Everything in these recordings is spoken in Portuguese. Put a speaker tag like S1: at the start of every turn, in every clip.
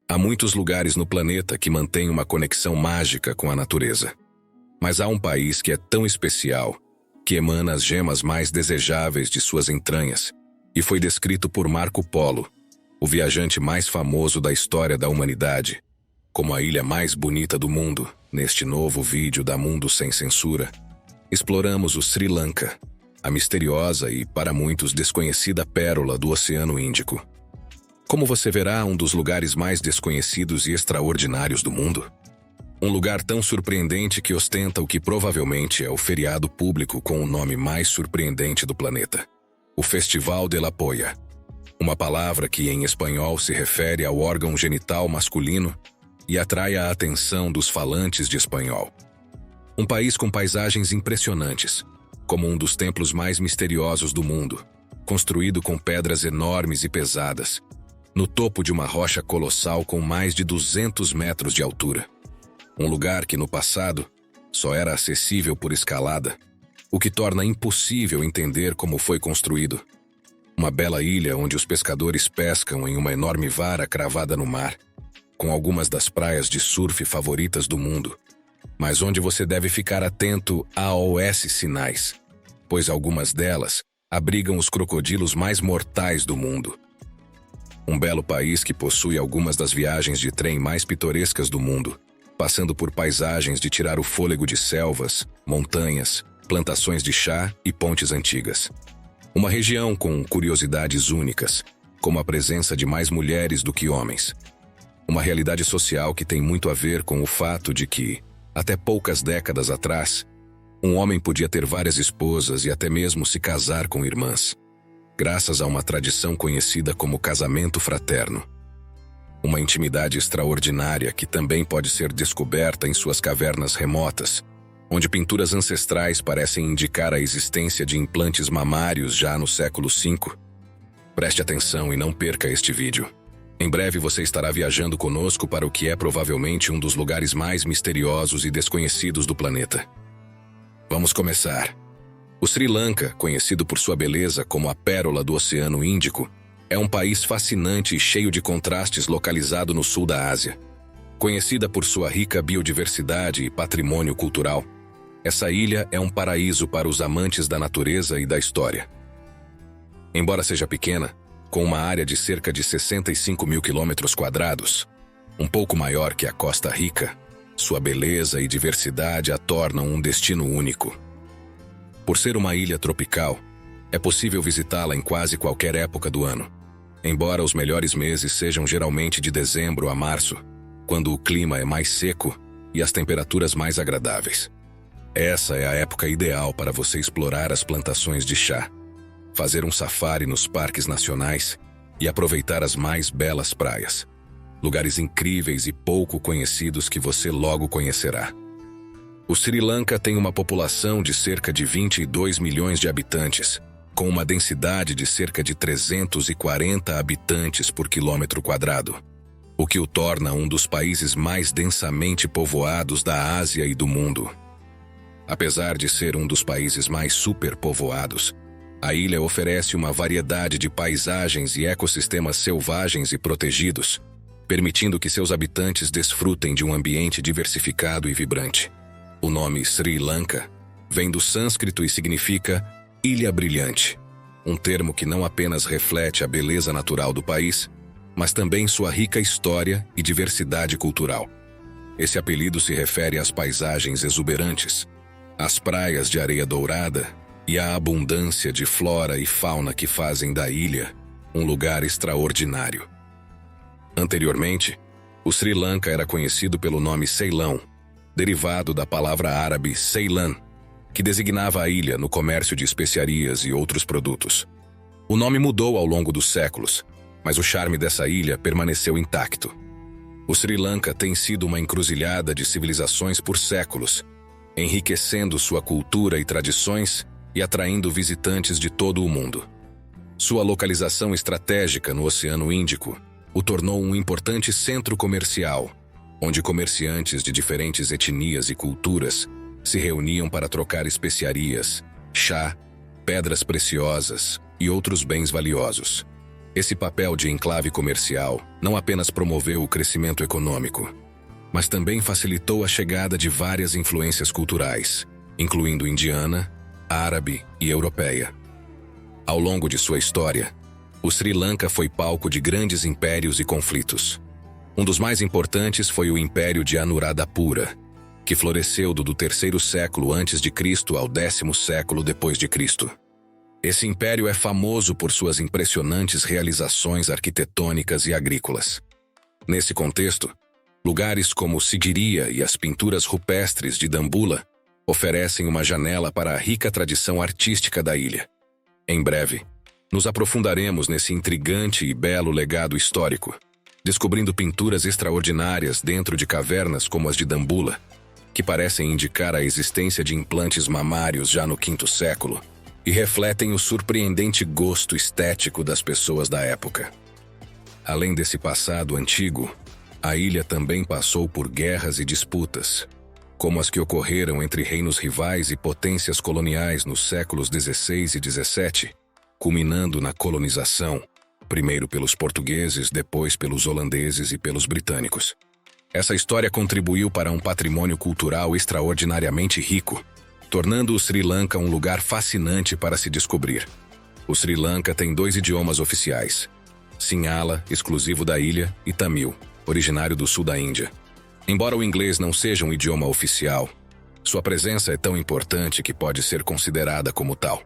S1: Há muitos lugares no planeta que mantêm uma conexão mágica com a natureza. Mas há um país que é tão especial, que emana as gemas mais desejáveis de suas entranhas, e foi descrito por Marco Polo, o viajante mais famoso da história da humanidade, como a ilha mais bonita do mundo. Neste novo vídeo da Mundo Sem Censura, exploramos o Sri Lanka, a misteriosa e, para muitos, desconhecida pérola do Oceano Índico. Como você verá, um dos lugares mais desconhecidos e extraordinários do mundo. Um lugar tão surpreendente que ostenta o que provavelmente é o feriado público com o nome mais surpreendente do planeta: o Festival de la Polla. Uma palavra que em espanhol se refere ao órgão genital masculino e atrai a atenção dos falantes de espanhol. Um país com paisagens impressionantes, como um dos templos mais misteriosos do mundo, construído com pedras enormes e pesadas, no topo de uma rocha colossal com mais de 200 metros de altura. Um lugar que no passado só era acessível por escalada, o que torna impossível entender como foi construído. Uma bela ilha onde os pescadores pescam em uma enorme vara cravada no mar, com algumas das praias de surf favoritas do mundo, mas onde você deve ficar atento aos sinais, pois algumas delas abrigam os crocodilos mais mortais do mundo. Um belo país que possui algumas das viagens de trem mais pitorescas do mundo, passando por paisagens de tirar o fôlego de selvas, montanhas, plantações de chá e pontes antigas. Uma região com curiosidades únicas, como a presença de mais mulheres do que homens. Uma realidade social que tem muito a ver com o fato de que, até poucas décadas atrás, um homem podia ter várias esposas e até mesmo se casar com irmãs, graças a uma tradição conhecida como casamento fraterno. Uma intimidade extraordinária que também pode ser descoberta em suas cavernas remotas, onde pinturas ancestrais parecem indicar a existência de implantes mamários já no século V. Preste atenção e não perca este vídeo. Em breve você estará viajando conosco para o que é provavelmente um dos lugares mais misteriosos e desconhecidos do planeta. Vamos começar. O Sri Lanka, conhecido por sua beleza como a pérola do Oceano Índico, é um país fascinante e cheio de contrastes localizado no sul da Ásia. Conhecida por sua rica biodiversidade e patrimônio cultural, essa ilha é um paraíso para os amantes da natureza e da história. Embora seja pequena, com uma área de cerca de 65 mil quilômetros quadrados, um pouco maior que a Costa Rica, sua beleza e diversidade a tornam um destino único. Por ser uma ilha tropical, é possível visitá-la em quase qualquer época do ano, embora os melhores meses sejam geralmente de dezembro a março, quando o clima é mais seco e as temperaturas mais agradáveis. Essa é a época ideal para você explorar as plantações de chá, fazer um safari nos parques nacionais e aproveitar as mais belas praias. Lugares incríveis e pouco conhecidos que você logo conhecerá. O Sri Lanka tem uma população de cerca de 22 milhões de habitantes, com uma densidade de cerca de 340 habitantes por quilômetro quadrado, o que o torna um dos países mais densamente povoados da Ásia e do mundo. Apesar de ser um dos países mais superpovoados, a ilha oferece uma variedade de paisagens e ecossistemas selvagens e protegidos, permitindo que seus habitantes desfrutem de um ambiente diversificado e vibrante. O nome Sri Lanka vem do sânscrito e significa Ilha Brilhante, um termo que não apenas reflete a beleza natural do país, mas também sua rica história e diversidade cultural. Esse apelido se refere às paisagens exuberantes, às praias de areia dourada e à abundância de flora e fauna que fazem da ilha um lugar extraordinário. Anteriormente, o Sri Lanka era conhecido pelo nome Ceilão, derivado da palavra árabe Ceylan, que designava a ilha no comércio de especiarias e outros produtos. O nome mudou ao longo dos séculos, mas o charme dessa ilha permaneceu intacto. O Sri Lanka tem sido uma encruzilhada de civilizações por séculos, enriquecendo sua cultura e tradições e atraindo visitantes de todo o mundo. Sua localização estratégica no Oceano Índico o tornou um importante centro comercial, onde comerciantes de diferentes etnias e culturas se reuniam para trocar especiarias, chá, pedras preciosas e outros bens valiosos. Esse papel de enclave comercial não apenas promoveu o crescimento econômico, mas também facilitou a chegada de várias influências culturais, incluindo indiana, árabe e europeia. Ao longo de sua história, o Sri Lanka foi palco de grandes impérios e conflitos. Um dos mais importantes foi o Império de Anuradhapura, que floresceu do terceiro século antes de Cristo ao 10º século depois de Cristo. Esse império é famoso por suas impressionantes realizações arquitetônicas e agrícolas. Nesse contexto, lugares como Sigiriya e as pinturas rupestres de Dambulla oferecem uma janela para a rica tradição artística da ilha. Em breve, nos aprofundaremos nesse intrigante e belo legado histórico, descobrindo pinturas extraordinárias dentro de cavernas como as de Dambulla, que parecem indicar a existência de implantes mamários já no 5º século e refletem o surpreendente gosto estético das pessoas da época. Além desse passado antigo, a ilha também passou por guerras e disputas, como as que ocorreram entre reinos rivais e potências coloniais nos séculos XVI e XVII, culminando na colonização, primeiro pelos portugueses, depois pelos holandeses e pelos britânicos. Essa história contribuiu para um patrimônio cultural extraordinariamente rico, tornando o Sri Lanka um lugar fascinante para se descobrir. O Sri Lanka tem 2 idiomas oficiais: Sinhala, exclusivo da ilha, e Tamil, originário do sul da Índia. Embora o inglês não seja um idioma oficial, sua presença é tão importante que pode ser considerada como tal.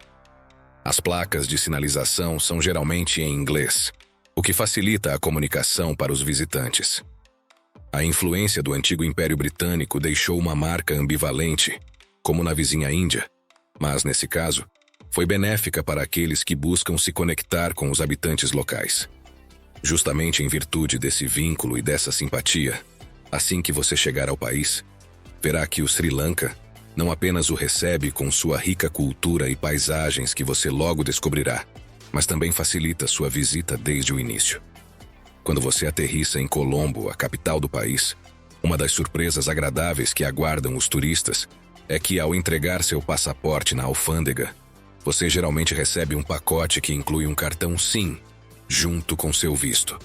S1: As placas de sinalização são geralmente em inglês, o que facilita a comunicação para os visitantes. A influência do antigo Império Britânico deixou uma marca ambivalente, como na vizinha Índia, mas, nesse caso, foi benéfica para aqueles que buscam se conectar com os habitantes locais. Justamente em virtude desse vínculo e dessa simpatia, assim que você chegar ao país, verá que o Sri Lanka não apenas o recebe com sua rica cultura e paisagens que você logo descobrirá, mas também facilita sua visita desde o início. Quando você aterrissa em Colombo, a capital do país, uma das surpresas agradáveis que aguardam os turistas é que, ao entregar seu passaporte na alfândega, você geralmente recebe um pacote que inclui um cartão SIM, junto com seu visto.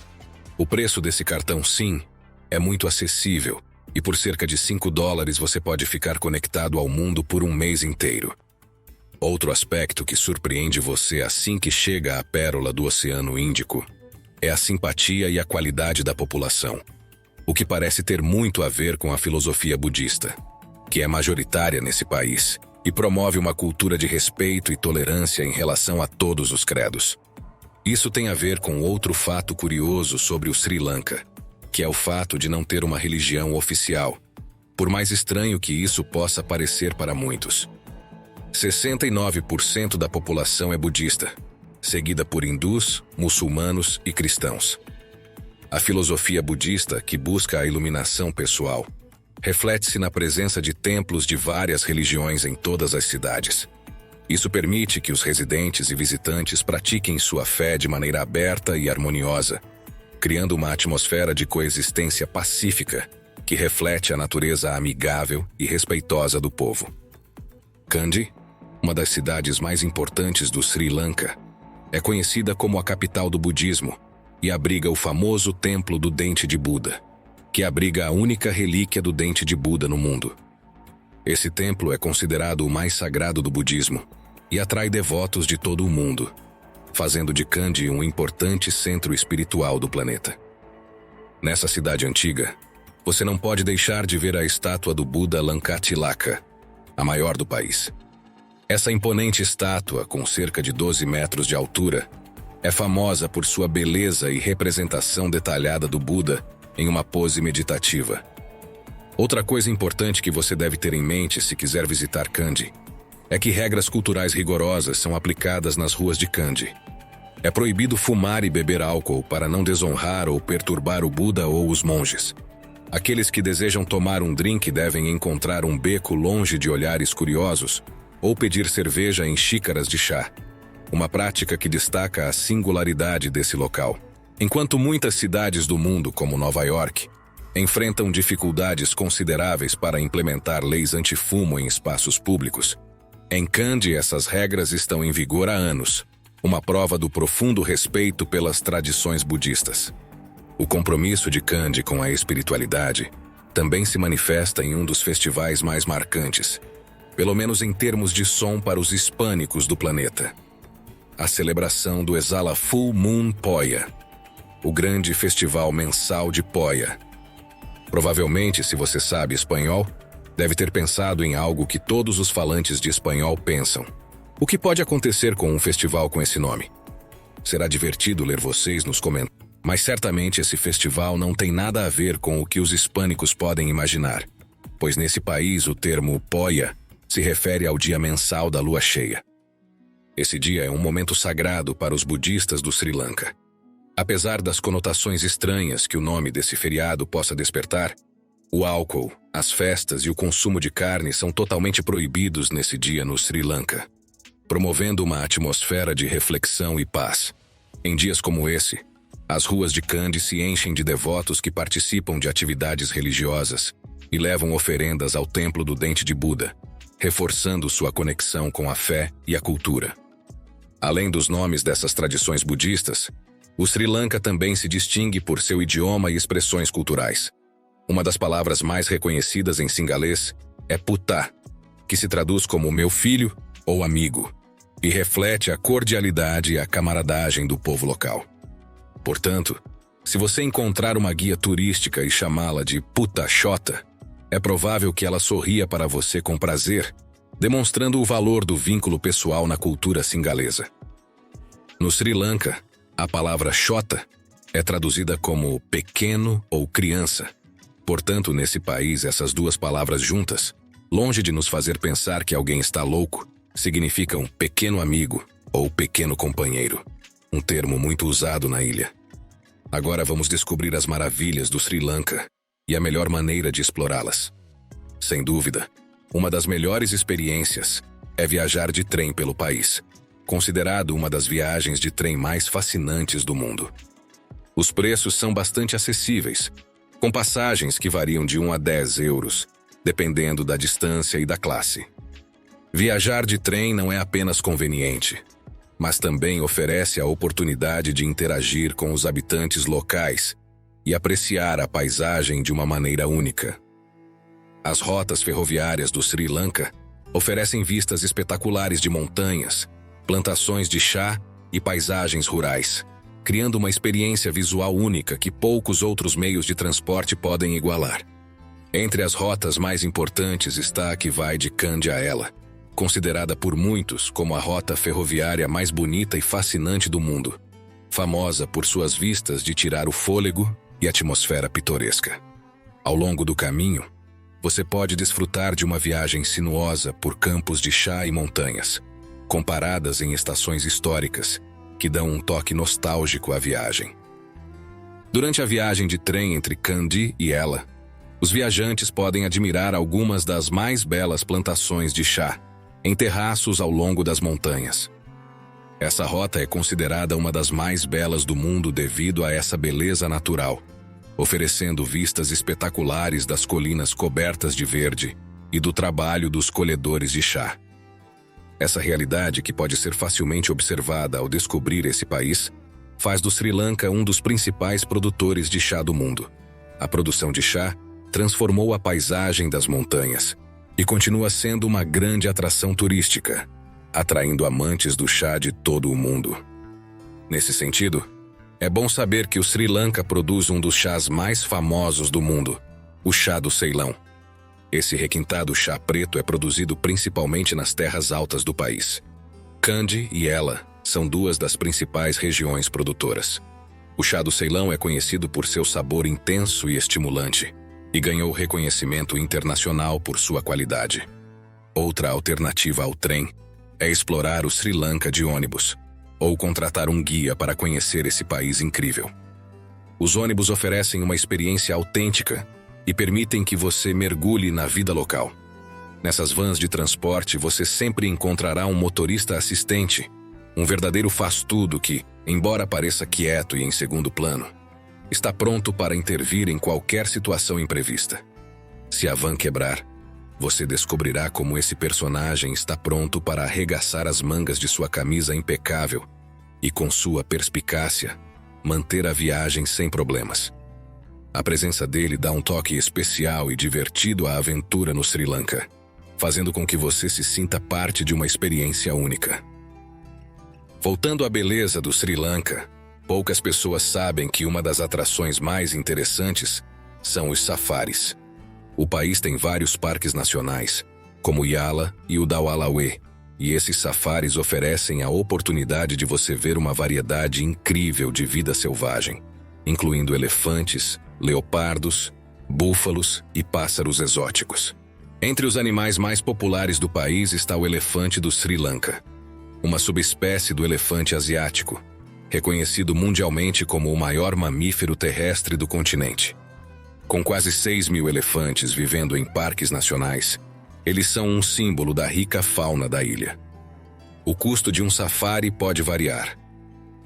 S1: O preço desse cartão SIM é muito acessível e por cerca de $5 você pode ficar conectado ao mundo por um mês inteiro. Outro aspecto que surpreende você assim que chega à pérola do Oceano Índico é a simpatia e a qualidade da população, o que parece ter muito a ver com a filosofia budista, que é majoritária nesse país e promove uma cultura de respeito e tolerância em relação a todos os credos. Isso tem a ver com outro fato curioso sobre o Sri Lanka, que é o fato de não ter uma religião oficial, por mais estranho que isso possa parecer para muitos. 69% da população é budista, seguida por hindus, muçulmanos e cristãos. A filosofia budista, que busca a iluminação pessoal, reflete-se na presença de templos de várias religiões em todas as cidades. Isso permite que os residentes e visitantes pratiquem sua fé de maneira aberta e harmoniosa, criando uma atmosfera de coexistência pacífica que reflete a natureza amigável e respeitosa do povo. Kandy, uma das cidades mais importantes do Sri Lanka, é conhecida como a capital do budismo e abriga o famoso Templo do Dente de Buda, que abriga a única relíquia do dente de Buda no mundo. Esse templo é considerado o mais sagrado do budismo e atrai devotos de todo o mundo, fazendo de Kandy um importante centro espiritual do planeta. Nessa cidade antiga, você não pode deixar de ver a estátua do Buda Lankatilaka, a maior do país. Essa imponente estátua, com cerca de 12 metros de altura, é famosa por sua beleza e representação detalhada do Buda em uma pose meditativa. Outra coisa importante que você deve ter em mente se quiser visitar Kandy é que regras culturais rigorosas são aplicadas nas ruas de Kandy. É proibido fumar e beber álcool para não desonrar ou perturbar o Buda ou os monges. Aqueles que desejam tomar um drink devem encontrar um beco longe de olhares curiosos ou pedir cerveja em xícaras de chá, uma prática que destaca a singularidade desse local. Enquanto muitas cidades do mundo, como Nova York, enfrentam dificuldades consideráveis para implementar leis antifumo em espaços públicos, em Kandy essas regras estão em vigor há anos, uma prova do profundo respeito pelas tradições budistas. O compromisso de Kandy com a espiritualidade também se manifesta em um dos festivais mais marcantes, pelo menos em termos de som para os hispânicos do planeta. A celebração do Exala Full Moon Poya, o grande festival mensal de Poya. Provavelmente, se você sabe espanhol, deve ter pensado em algo que todos os falantes de espanhol pensam. O que pode acontecer com um festival com esse nome? Será divertido ler vocês nos comentários, mas certamente esse festival não tem nada a ver com o que os hispânicos podem imaginar, pois nesse país o termo Poya se refere ao dia mensal da lua cheia. Esse dia é um momento sagrado para os budistas do Sri Lanka. Apesar das conotações estranhas que o nome desse feriado possa despertar, o álcool, as festas e o consumo de carne são totalmente proibidos nesse dia no Sri Lanka, promovendo uma atmosfera de reflexão e paz. Em dias como esse, as ruas de Kandy se enchem de devotos que participam de atividades religiosas e levam oferendas ao templo do Dente de Buda, reforçando sua conexão com a fé e a cultura. Além dos nomes dessas tradições budistas, o Sri Lanka também se distingue por seu idioma e expressões culturais. Uma das palavras mais reconhecidas em singalês é putá, que se traduz como meu filho ou amigo, e reflete a cordialidade e a camaradagem do povo local. Portanto, se você encontrar uma guia turística e chamá-la de puta xota, é provável que ela sorria para você com prazer, demonstrando o valor do vínculo pessoal na cultura singalesa. No Sri Lanka, a palavra xota é traduzida como pequeno ou criança. Portanto, nesse país, essas duas palavras juntas, longe de nos fazer pensar que alguém está louco, significam pequeno amigo ou pequeno companheiro, um termo muito usado na ilha. Agora vamos descobrir as maravilhas do Sri Lanka e a melhor maneira de explorá-las. Sem dúvida, uma das melhores experiências é viajar de trem pelo país, considerado uma das viagens de trem mais fascinantes do mundo. Os preços são bastante acessíveis, com passagens que variam de 1 a 10 euros, dependendo da distância e da classe. Viajar de trem não é apenas conveniente, mas também oferece a oportunidade de interagir com os habitantes locais e apreciar a paisagem de uma maneira única. As rotas ferroviárias do Sri Lanka oferecem vistas espetaculares de montanhas, plantações de chá e paisagens rurais, criando uma experiência visual única que poucos outros meios de transporte podem igualar. Entre as rotas mais importantes está a que vai de Kandy a Ela, considerada por muitos como a rota ferroviária mais bonita e fascinante do mundo, famosa por suas vistas de tirar o fôlego e atmosfera pitoresca. Ao longo do caminho, você pode desfrutar de uma viagem sinuosa por campos de chá e montanhas, comparadas em estações históricas, que dão um toque nostálgico à viagem. Durante a viagem de trem entre Kandy e Ela, os viajantes podem admirar algumas das mais belas plantações de chá, em terraços ao longo das montanhas. Essa rota é considerada uma das mais belas do mundo devido a essa beleza natural, oferecendo vistas espetaculares das colinas cobertas de verde e do trabalho dos colhedores de chá. Essa realidade, que pode ser facilmente observada ao descobrir esse país, faz do Sri Lanka um dos principais produtores de chá do mundo. A produção de chá transformou a paisagem das montanhas e continua sendo uma grande atração turística, atraindo amantes do chá de todo o mundo. Nesse sentido, é bom saber que o Sri Lanka produz um dos chás mais famosos do mundo, o chá do Ceilão. Esse requintado chá preto é produzido principalmente nas terras altas do país. Kandy e Ela são duas das principais regiões produtoras. O chá do Ceilão é conhecido por seu sabor intenso e estimulante, e ganhou reconhecimento internacional por sua qualidade. Outra alternativa ao trem é explorar o Sri Lanka de ônibus, ou contratar um guia para conhecer esse país incrível. Os ônibus oferecem uma experiência autêntica e permitem que você mergulhe na vida local. Nessas vans de transporte, você sempre encontrará um motorista assistente, um verdadeiro faz-tudo que, embora pareça quieto e em segundo plano, está pronto para intervir em qualquer situação imprevista. Se a van quebrar, você descobrirá como esse personagem está pronto para arregaçar as mangas de sua camisa impecável e, com sua perspicácia, manter a viagem sem problemas. A presença dele dá um toque especial e divertido à aventura no Sri Lanka, fazendo com que você se sinta parte de uma experiência única. Voltando à beleza do Sri Lanka, poucas pessoas sabem que uma das atrações mais interessantes são os safaris. O país tem vários parques nacionais, como o Yala e o Dawalawe, e esses safaris oferecem a oportunidade de você ver uma variedade incrível de vida selvagem, incluindo elefantes, leopardos, búfalos e pássaros exóticos. Entre os animais mais populares do país está o elefante do Sri Lanka, uma subespécie do elefante asiático, reconhecido mundialmente como o maior mamífero terrestre do continente. Com quase 6.000 elefantes vivendo em parques nacionais, eles são um símbolo da rica fauna da ilha. O custo de um safari pode variar.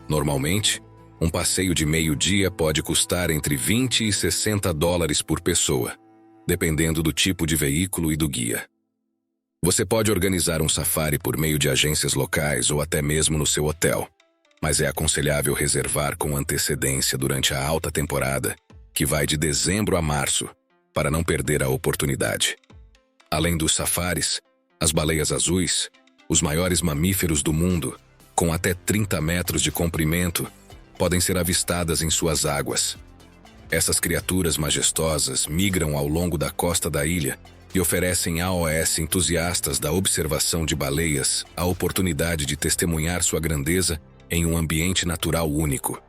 S1: Normalmente, um passeio de meio-dia pode custar entre $20 e $60 por pessoa, dependendo do tipo de veículo e do guia. Você pode organizar um safari por meio de agências locais ou até mesmo no seu hotel, mas é aconselhável reservar com antecedência durante a alta temporada, que vai de dezembro a março, para não perder a oportunidade. Além dos safaris, as baleias azuis, os maiores mamíferos do mundo, com até 30 metros de comprimento, podem ser avistadas em suas águas. Essas criaturas majestosas migram ao longo da costa da ilha e oferecem aos entusiastas da observação de baleias a oportunidade de testemunhar sua grandeza em um ambiente natural único.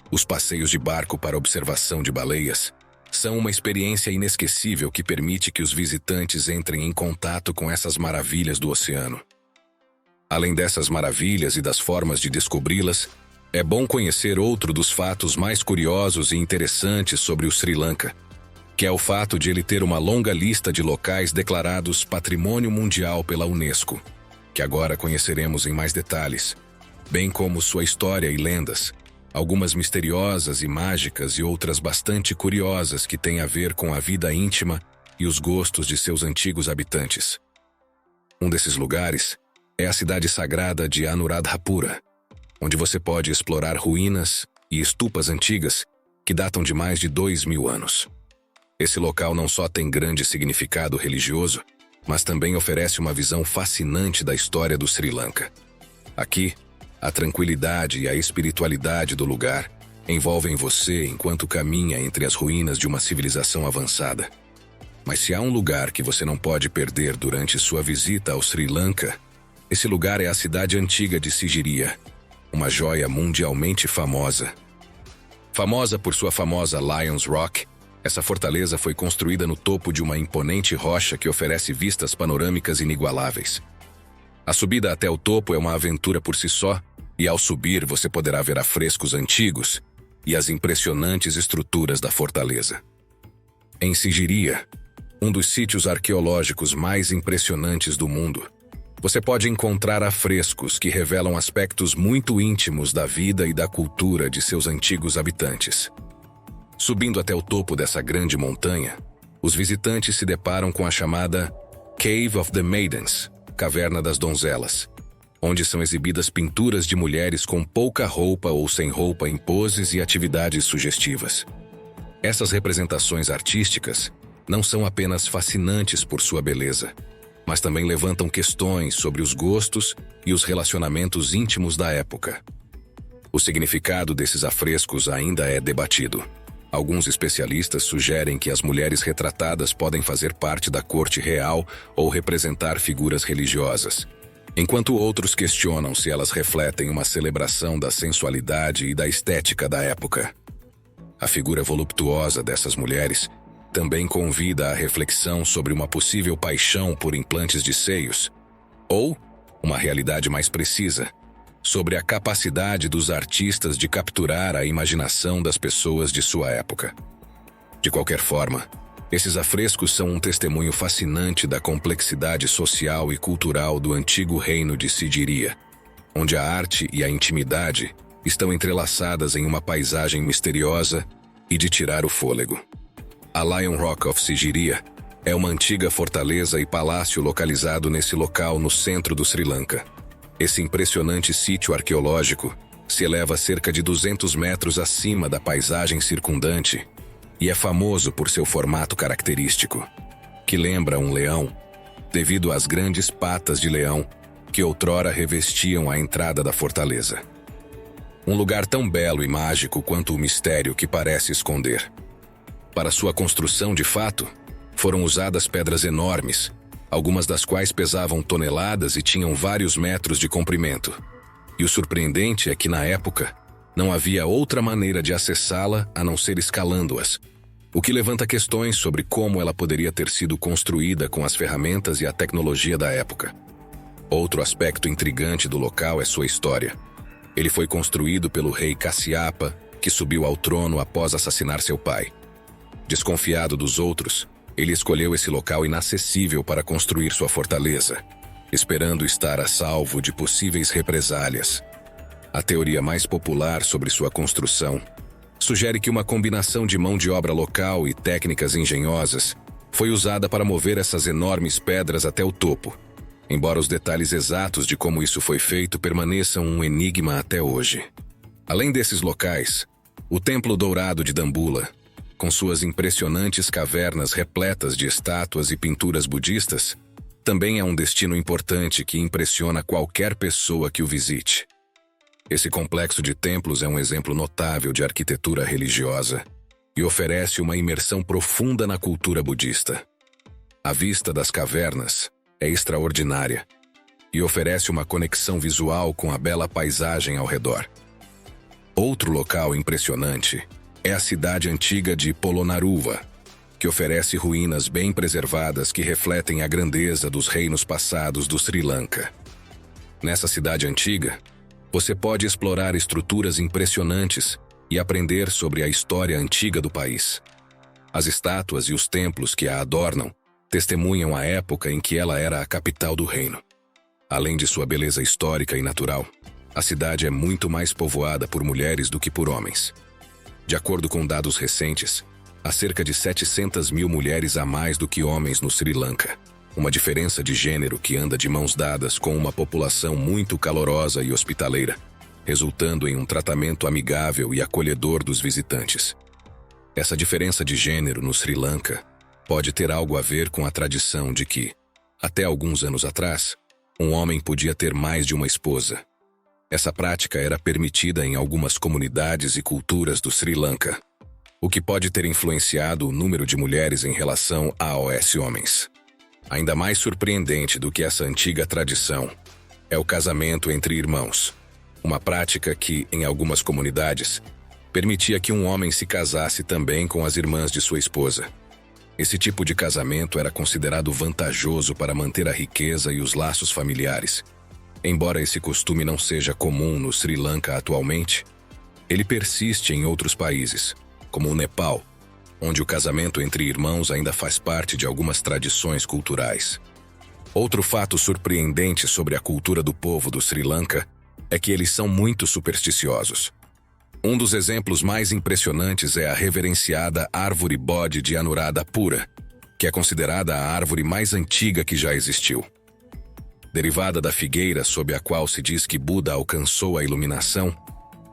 S1: Os passeios de barco para observação de baleias são uma experiência inesquecível que permite que os visitantes entrem em contato com essas maravilhas do oceano. Além dessas maravilhas e das formas de descobri-las, é bom conhecer outro dos fatos mais curiosos e interessantes sobre o Sri Lanka, que é o fato de ele ter uma longa lista de locais declarados Patrimônio Mundial pela Unesco, que agora conheceremos em mais detalhes, bem como sua história e lendas, algumas misteriosas e mágicas e outras bastante curiosas que têm a ver com a vida íntima e os gostos de seus antigos habitantes. Um desses lugares é a cidade sagrada de Anuradhapura, onde você pode explorar ruínas e estupas antigas que datam de mais de 2.000 anos. Esse local não só tem grande significado religioso, mas também oferece uma visão fascinante da história do Sri Lanka. Aqui, a tranquilidade e a espiritualidade do lugar envolvem você enquanto caminha entre as ruínas de uma civilização avançada. Mas se há um lugar que você não pode perder durante sua visita ao Sri Lanka, esse lugar é a cidade antiga de Sigiriya, uma joia mundialmente famosa. Famosa por sua famosa Lions Rock, essa fortaleza foi construída no topo de uma imponente rocha que oferece vistas panorâmicas inigualáveis. A subida até o topo é uma aventura por si só, e ao subir você poderá ver afrescos antigos e as impressionantes estruturas da fortaleza. Em Sigiriya, um dos sítios arqueológicos mais impressionantes do mundo, você pode encontrar afrescos que revelam aspectos muito íntimos da vida e da cultura de seus antigos habitantes. Subindo até o topo dessa grande montanha, os visitantes se deparam com a chamada Cave of the Maidens, Caverna das Donzelas, onde são exibidas pinturas de mulheres com pouca roupa ou sem roupa em poses e atividades sugestivas. Essas representações artísticas não são apenas fascinantes por sua beleza, mas também levantam questões sobre os gostos e os relacionamentos íntimos da época. O significado desses afrescos ainda é debatido. Alguns especialistas sugerem que as mulheres retratadas podem fazer parte da corte real ou representar figuras religiosas, enquanto outros questionam se elas refletem uma celebração da sensualidade e da estética da época. A figura voluptuosa dessas mulheres também convida à reflexão sobre uma possível paixão por implantes de seios, ou, uma realidade mais precisa, sobre a capacidade dos artistas de capturar a imaginação das pessoas de sua época. De qualquer forma, esses afrescos são um testemunho fascinante da complexidade social e cultural do antigo reino de Sigiriya, onde a arte e a intimidade estão entrelaçadas em uma paisagem misteriosa e de tirar o fôlego. A Lion Rock of Sigiriya é uma antiga fortaleza e palácio localizado nesse local no centro do Sri Lanka. Esse impressionante sítio arqueológico Se eleva cerca de 200 metros acima da paisagem circundante e é famoso por seu formato característico, que lembra um leão, devido às grandes patas de leão que outrora revestiam a entrada da fortaleza. Um lugar tão belo e mágico quanto o mistério que parece esconder. Para sua construção, de fato, foram usadas pedras enormes, algumas das quais pesavam toneladas e tinham vários metros de comprimento. E o surpreendente é que, na época, não havia outra maneira de acessá-la a não ser escalando-as, o que levanta questões sobre como ela poderia ter sido construída com as ferramentas e a tecnologia da época. Outro aspecto intrigante do local é sua história. Ele foi construído pelo rei Cassiapa, que subiu ao trono após assassinar seu pai. Desconfiado dos outros, ele escolheu esse local inacessível para construir sua fortaleza, esperando estar a salvo de possíveis represálias. A teoria mais popular sobre sua construção sugere que uma combinação de mão de obra local e técnicas engenhosas foi usada para mover essas enormes pedras até o topo, embora os detalhes exatos de como isso foi feito permaneçam um enigma até hoje. Além desses locais, o Templo Dourado de Dambulla, com suas impressionantes cavernas repletas de estátuas e pinturas budistas, também é um destino importante que impressiona qualquer pessoa que o visite. Esse complexo de templos é um exemplo notável de arquitetura religiosa e oferece uma imersão profunda na cultura budista. A vista das cavernas é extraordinária e oferece uma conexão visual com a bela paisagem ao redor. Outro local impressionante é a cidade antiga de Polonnaruwa, que oferece ruínas bem preservadas que refletem a grandeza dos reinos passados do Sri Lanka. Nessa cidade antiga, você pode explorar estruturas impressionantes e aprender sobre a história antiga do país. As estátuas e os templos que a adornam testemunham a época em que ela era a capital do reino. Além de sua beleza histórica e natural, a cidade é muito mais povoada por mulheres do que por homens. De acordo com dados recentes, há cerca de 700 mil mulheres a mais do que homens no Sri Lanka, uma diferença de gênero que anda de mãos dadas com uma população muito calorosa e hospitaleira, resultando em um tratamento amigável e acolhedor dos visitantes. Essa diferença de gênero no Sri Lanka pode ter algo a ver com a tradição de que, até alguns anos atrás, um homem podia ter mais de uma esposa. Essa prática era permitida em algumas comunidades e culturas do Sri Lanka, o que pode ter influenciado o número de mulheres em relação aos homens. Ainda mais surpreendente do que essa antiga tradição é o casamento entre irmãos, uma prática que, em algumas comunidades, permitia que um homem se casasse também com as irmãs de sua esposa. Esse tipo de casamento era considerado vantajoso para manter a riqueza e os laços familiares. Embora esse costume não seja comum no Sri Lanka atualmente, ele persiste em outros países, como o Nepal, onde o casamento entre irmãos ainda faz parte de algumas tradições culturais. Outro fato surpreendente sobre a cultura do povo do Sri Lanka é que eles são muito supersticiosos. Um dos exemplos mais impressionantes é a reverenciada árvore bode de Anuradhapura, que é considerada a árvore mais antiga que já existiu. Derivada da figueira sob a qual se diz que Buda alcançou a iluminação,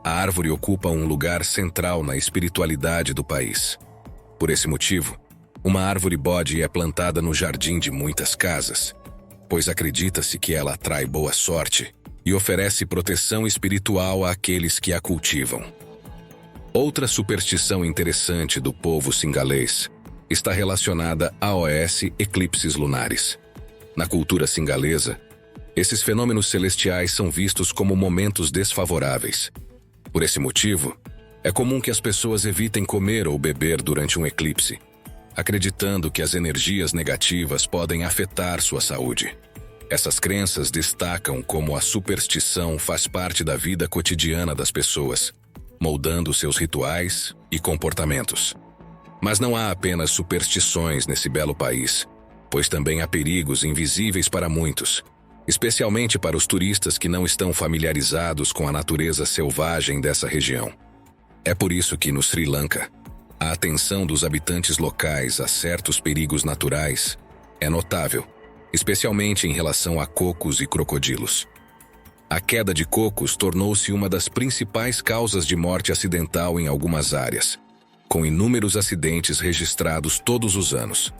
S1: a árvore ocupa um lugar central na espiritualidade do país. Por esse motivo, uma árvore bode é plantada no jardim de muitas casas, pois acredita-se que ela atrai boa sorte e oferece proteção espiritual àqueles que a cultivam. Outra superstição interessante do povo singalês está relacionada aos eclipses lunares. Na cultura singalesa, esses fenômenos celestiais são vistos como momentos desfavoráveis. Por esse motivo, é comum que as pessoas evitem comer ou beber durante um eclipse, acreditando que as energias negativas podem afetar sua saúde. Essas crenças destacam como a superstição faz parte da vida cotidiana das pessoas, moldando seus rituais e comportamentos. Mas não há apenas superstições nesse belo país, pois também há perigos invisíveis para muitos, especialmente para os turistas que não estão familiarizados com a natureza selvagem dessa região. É por isso que, no Sri Lanka, a atenção dos habitantes locais a certos perigos naturais é notável, especialmente em relação a cocos e crocodilos. A queda de cocos tornou-se uma das principais causas de morte acidental em algumas áreas, com inúmeros acidentes registrados todos os anos.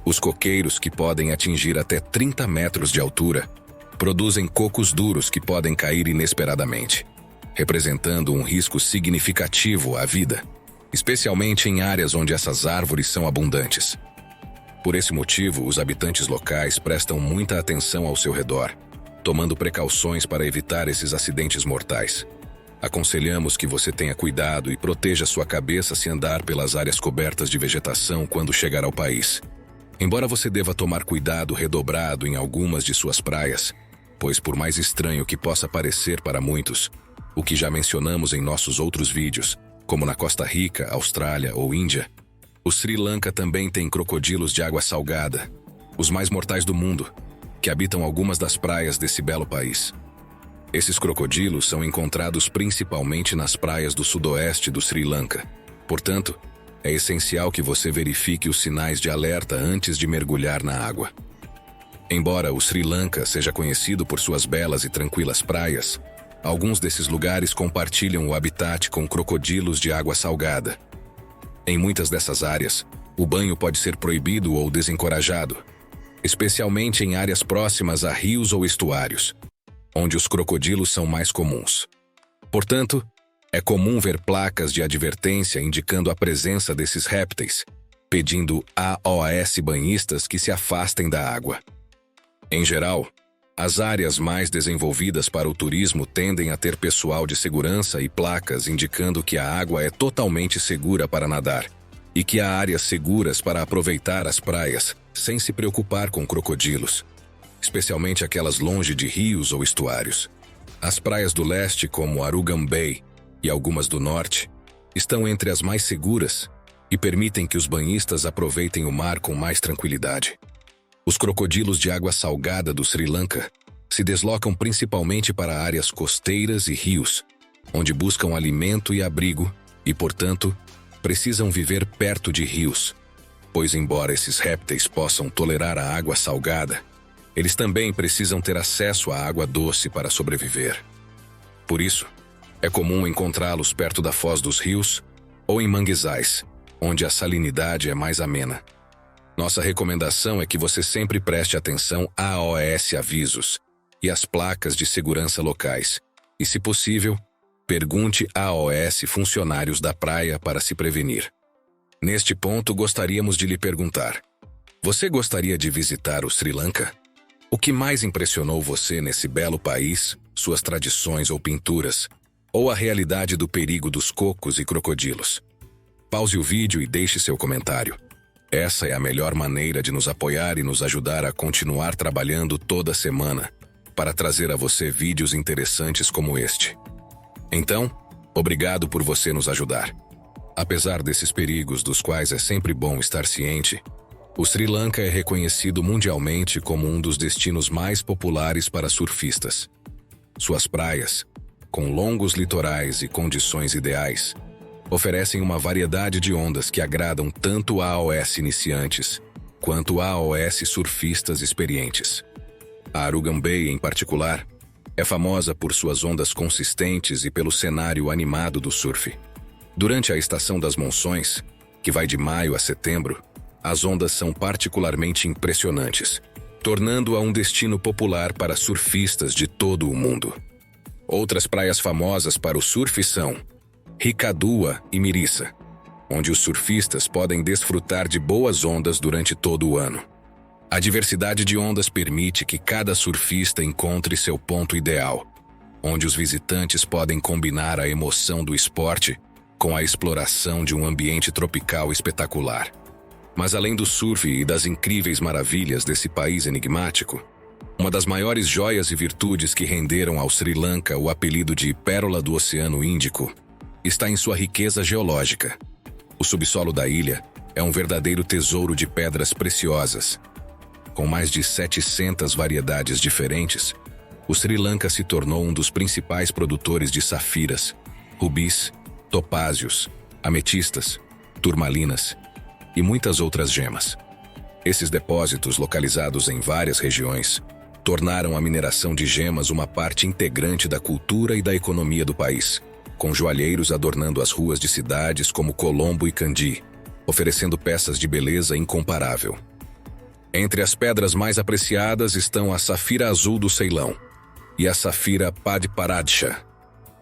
S1: Os coqueiros, que podem atingir até 30 metros de altura, produzem cocos duros que podem cair inesperadamente, representando um risco significativo à vida, especialmente em áreas onde essas árvores são abundantes. Por esse motivo, os habitantes locais prestam muita atenção ao seu redor, tomando precauções para evitar esses acidentes mortais. Aconselhamos que você tenha cuidado e proteja sua cabeça se andar pelas áreas cobertas de vegetação quando chegar ao país. Embora você deva tomar cuidado redobrado em algumas de suas praias, pois por mais estranho que possa parecer para muitos, o que já mencionamos em nossos outros vídeos, como na Costa Rica, Austrália ou Índia, o Sri Lanka também tem crocodilos de água salgada, os mais mortais do mundo, que habitam algumas das praias desse belo país. Esses crocodilos são encontrados principalmente nas praias do sudoeste do Sri Lanka. Portanto, é essencial que você verifique os sinais de alerta antes de mergulhar na água. Embora o Sri Lanka seja conhecido por suas belas e tranquilas praias, alguns desses lugares compartilham o habitat com crocodilos de água salgada. Em muitas dessas áreas, o banho pode ser proibido ou desencorajado, especialmente em áreas próximas a rios ou estuários, onde os crocodilos são mais comuns. Portanto, é comum ver placas de advertência indicando a presença desses répteis, pedindo aos banhistas que se afastem da água. Em geral, as áreas mais desenvolvidas para o turismo tendem a ter pessoal de segurança e placas indicando que a água é totalmente segura para nadar e que há áreas seguras para aproveitar as praias sem se preocupar com crocodilos, especialmente aquelas longe de rios ou estuários. As praias do leste, como Arugam Bay, e algumas do norte, estão entre as mais seguras e permitem que os banhistas aproveitem o mar com mais tranquilidade. Os crocodilos de água salgada do Sri Lanka se deslocam principalmente para áreas costeiras e rios, onde buscam alimento e abrigo e, portanto, precisam viver perto de rios, pois embora esses répteis possam tolerar a água salgada, eles também precisam ter acesso à água doce para sobreviver. Por isso, é comum encontrá-los perto da foz dos rios ou em manguezais, onde a salinidade é mais amena. Nossa recomendação é que você sempre preste atenção aos avisos e às placas de segurança locais e, se possível, pergunte aos funcionários da praia para se prevenir. Neste ponto, gostaríamos de lhe perguntar: você gostaria de visitar o Sri Lanka? O que mais impressionou você nesse belo país, suas tradições ou pinturas, ou a realidade do perigo dos cocos e crocodilos? Pause o vídeo e deixe seu comentário. Essa é a melhor maneira de nos apoiar e nos ajudar a continuar trabalhando toda semana para trazer a você vídeos interessantes como este. Então, obrigado por você nos ajudar. Apesar desses perigos dos quais é sempre bom estar ciente, o Sri Lanka é reconhecido mundialmente como um dos destinos mais populares para surfistas. Suas praias, com longos litorais e condições ideais, oferecem uma variedade de ondas que agradam tanto aos iniciantes quanto aos surfistas experientes. A Arugam Bay, em particular, é famosa por suas ondas consistentes e pelo cenário animado do surf. Durante a estação das monções, que vai de maio a setembro, as ondas são particularmente impressionantes, tornando-a um destino popular para surfistas de todo o mundo. Outras praias famosas para o surf são Ricadua e Mirissa, onde os surfistas podem desfrutar de boas ondas durante todo o ano. A diversidade de ondas permite que cada surfista encontre seu ponto ideal, onde os visitantes podem combinar a emoção do esporte com a exploração de um ambiente tropical espetacular. Mas além do surf e das incríveis maravilhas desse país enigmático, uma das maiores joias e virtudes que renderam ao Sri Lanka o apelido de Pérola do Oceano Índico está em sua riqueza geológica. O subsolo da ilha é um verdadeiro tesouro de pedras preciosas. Com mais de 700 variedades diferentes, o Sri Lanka se tornou um dos principais produtores de safiras, rubis, topázios, ametistas, turmalinas e muitas outras gemas. Esses depósitos, localizados em várias regiões, tornaram a mineração de gemas uma parte integrante da cultura e da economia do país, com joalheiros adornando as ruas de cidades como Colombo e Candi, oferecendo peças de beleza incomparável. Entre as pedras mais apreciadas estão a safira azul do Ceilão e a safira Padparadscha,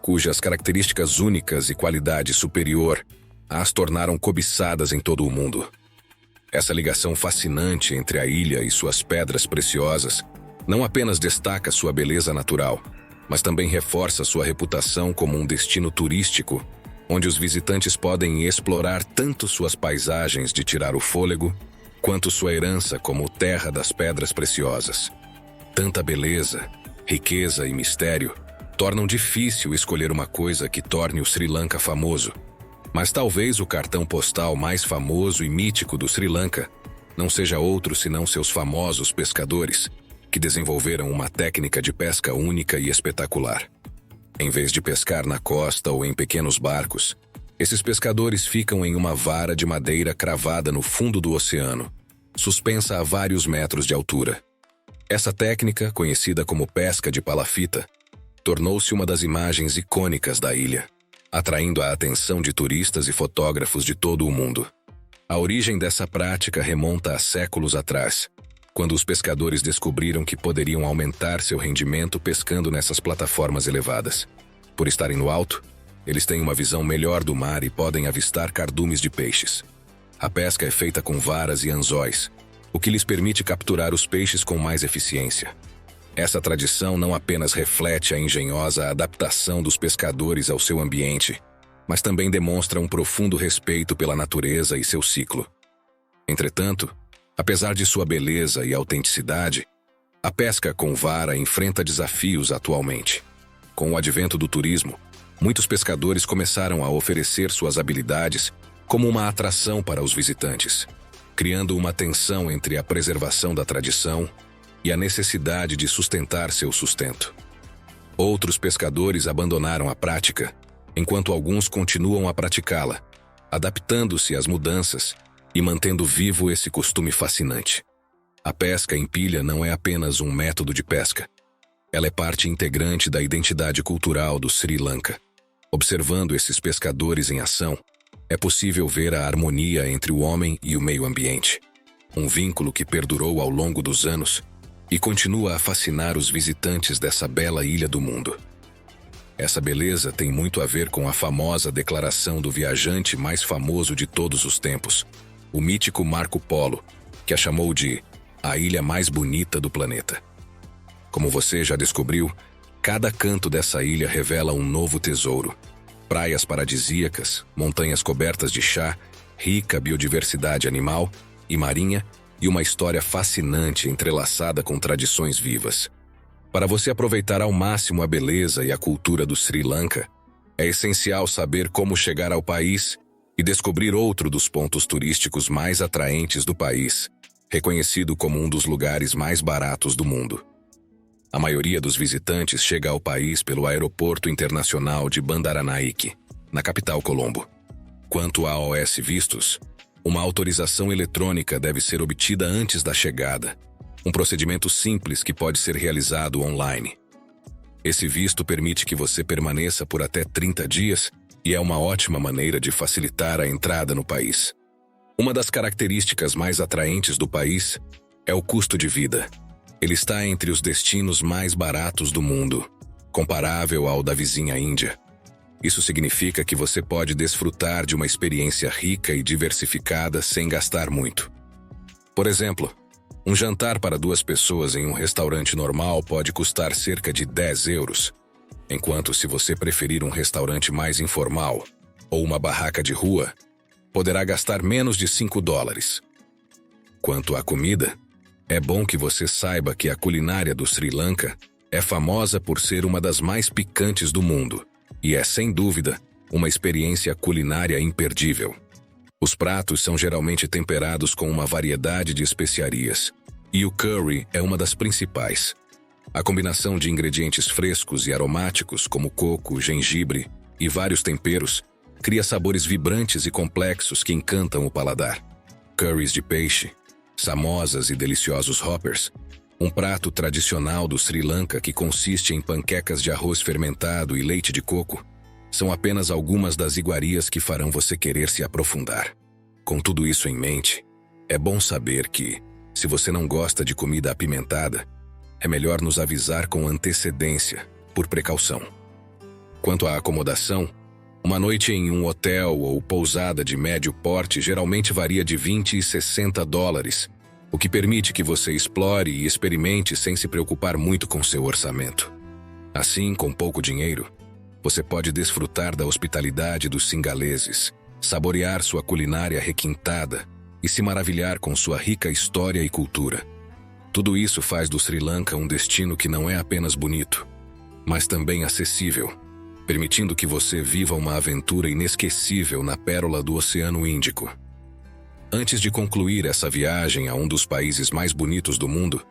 S1: cujas características únicas e qualidade superior as tornaram cobiçadas em todo o mundo. Essa ligação fascinante entre a ilha e suas pedras preciosas não apenas destaca sua beleza natural, mas também reforça sua reputação como um destino turístico, onde os visitantes podem explorar tanto suas paisagens de tirar o fôlego, quanto sua herança como terra das pedras preciosas. Tanta beleza, riqueza e mistério tornam difícil escolher uma coisa que torne o Sri Lanka famoso. Mas talvez o cartão postal mais famoso e mítico do Sri Lanka não seja outro senão seus famosos pescadores, que desenvolveram uma técnica de pesca única e espetacular. Em vez de pescar na costa ou em pequenos barcos, esses pescadores ficam em uma vara de madeira cravada no fundo do oceano, suspensa a vários metros de altura. Essa técnica, conhecida como pesca de palafita, tornou-se uma das imagens icônicas da ilha, atraindo a atenção de turistas e fotógrafos de todo o mundo. A origem dessa prática remonta a séculos atrás, quando os pescadores descobriram que poderiam aumentar seu rendimento pescando nessas plataformas elevadas. Por estarem no alto, eles têm uma visão melhor do mar e podem avistar cardumes de peixes. A pesca é feita com varas e anzóis, o que lhes permite capturar os peixes com mais eficiência. Essa tradição não apenas reflete a engenhosa adaptação dos pescadores ao seu ambiente, mas também demonstra um profundo respeito pela natureza e seu ciclo. Entretanto, apesar de sua beleza e autenticidade, a pesca com vara enfrenta desafios atualmente. Com o advento do turismo, muitos pescadores começaram a oferecer suas habilidades como uma atração para os visitantes, criando uma tensão entre a preservação da tradição e a necessidade de sustentar seu sustento. Outros pescadores abandonaram a prática, enquanto alguns continuam a praticá-la, adaptando-se às mudanças e mantendo vivo esse costume fascinante. A pesca em pilha não é apenas um método de pesca. Ela é parte integrante da identidade cultural do Sri Lanka. Observando esses pescadores em ação, é possível ver a harmonia entre o homem e o meio ambiente, um vínculo que perdurou ao longo dos anos e continua a fascinar os visitantes dessa bela ilha do mundo. Essa beleza tem muito a ver com a famosa declaração do viajante mais famoso de todos os tempos, o mítico Marco Polo, que a chamou de a ilha mais bonita do planeta. Como você já descobriu, cada canto dessa ilha revela um novo tesouro. Praias paradisíacas, montanhas cobertas de chá, rica biodiversidade animal e marinha e uma história fascinante entrelaçada com tradições vivas. Para você aproveitar ao máximo a beleza e a cultura do Sri Lanka, é essencial saber como chegar ao país e descobrir outro dos pontos turísticos mais atraentes do país, reconhecido como um dos lugares mais baratos do mundo. A maioria dos visitantes chega ao país pelo Aeroporto Internacional de Bandaranaike, na capital Colombo. Quanto a AOS vistos, uma autorização eletrônica deve ser obtida antes da chegada, um procedimento simples que pode ser realizado online. Esse visto permite que você permaneça por até 30 dias e é uma ótima maneira de facilitar a entrada no país. Uma das características mais atraentes do país é o custo de vida. Ele está entre os destinos mais baratos do mundo, comparável ao da vizinha Índia. Isso significa que você pode desfrutar de uma experiência rica e diversificada sem gastar muito. Por exemplo, um jantar para 2 pessoas em um restaurante normal pode custar cerca de 10 euros, enquanto se você preferir um restaurante mais informal ou uma barraca de rua, poderá gastar menos de 5 dólares. Quanto à comida, é bom que você saiba que a culinária do Sri Lanka é famosa por ser uma das mais picantes do mundo e é, sem dúvida, uma experiência culinária imperdível. Os pratos são geralmente temperados com uma variedade de especiarias, e o curry é uma das principais. A combinação de ingredientes frescos e aromáticos como coco, gengibre e vários temperos cria sabores vibrantes e complexos que encantam o paladar. Curries de peixe, samosas e deliciosos hoppers Um prato tradicional do Sri Lanka que consiste em panquecas de arroz fermentado e leite de coco são apenas algumas das iguarias que farão você querer se aprofundar. Com tudo isso em mente, é bom saber que, se você não gosta de comida apimentada, é melhor nos avisar com antecedência, por precaução. Quanto à acomodação, uma noite em um hotel ou pousada de médio porte geralmente varia de 20 e 60 dólares, o que permite que você explore e experimente sem se preocupar muito com seu orçamento. Assim, com pouco dinheiro, você pode desfrutar da hospitalidade dos singaleses, saborear sua culinária requintada e se maravilhar com sua rica história e cultura. Tudo isso faz do Sri Lanka um destino que não é apenas bonito, mas também acessível, permitindo que você viva uma aventura inesquecível na pérola do Oceano Índico. Antes de concluir essa viagem a um dos países mais bonitos do mundo,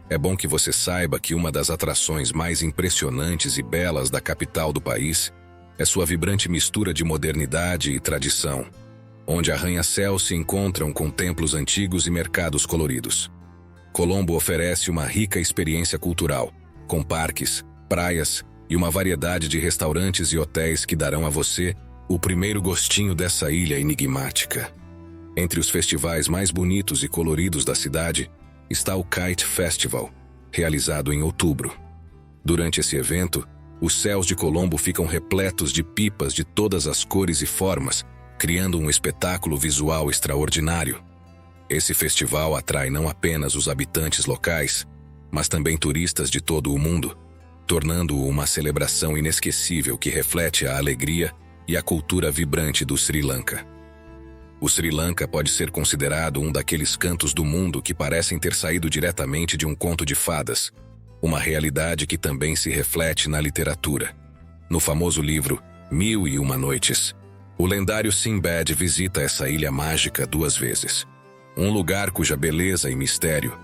S1: é bom que você saiba que uma das atrações mais impressionantes e belas da capital do país é sua vibrante mistura de modernidade e tradição, onde arranha-céus se encontram com templos antigos e mercados coloridos. Colombo oferece uma rica experiência cultural, com parques, praias e uma variedade de restaurantes e hotéis que darão a você o primeiro gostinho dessa ilha enigmática. Entre os festivais mais bonitos e coloridos da cidade está o Kite Festival, realizado em outubro. Durante esse evento, os céus de Colombo ficam repletos de pipas de todas as cores e formas, criando um espetáculo visual extraordinário. Esse festival atrai não apenas os habitantes locais, mas também turistas de todo o mundo, tornando-o uma celebração inesquecível que reflete a alegria e a cultura vibrante do Sri Lanka. O Sri Lanka pode ser considerado um daqueles cantos do mundo que parecem ter saído diretamente de um conto de fadas, uma realidade que também se reflete na literatura. No famoso livro 1001 Noites, o lendário Sinbad visita essa ilha mágica 2 vezes, um lugar cuja beleza e mistério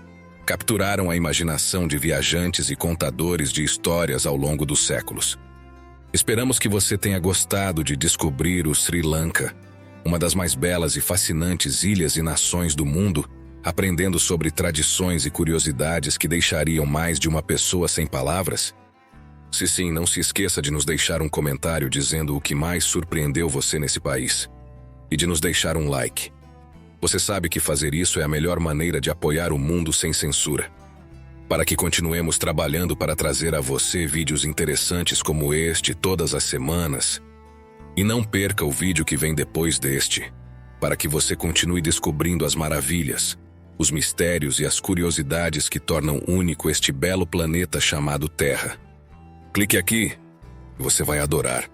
S1: capturaram a imaginação de viajantes e contadores de histórias ao longo dos séculos. Esperamos que você tenha gostado de descobrir o Sri Lanka, uma das mais belas e fascinantes ilhas e nações do mundo, aprendendo sobre tradições e curiosidades que deixariam mais de uma pessoa sem palavras? Se sim, não se esqueça de nos deixar um comentário dizendo o que mais surpreendeu você nesse país. E de nos deixar um like. Você sabe que fazer isso é a melhor maneira de apoiar o mundo sem censura. Para que continuemos trabalhando para trazer a você vídeos interessantes como este todas as semanas. E não perca o vídeo que vem depois deste, para que você continue descobrindo as maravilhas, os mistérios e as curiosidades que tornam único este belo planeta chamado Terra. Clique aqui, você vai adorar.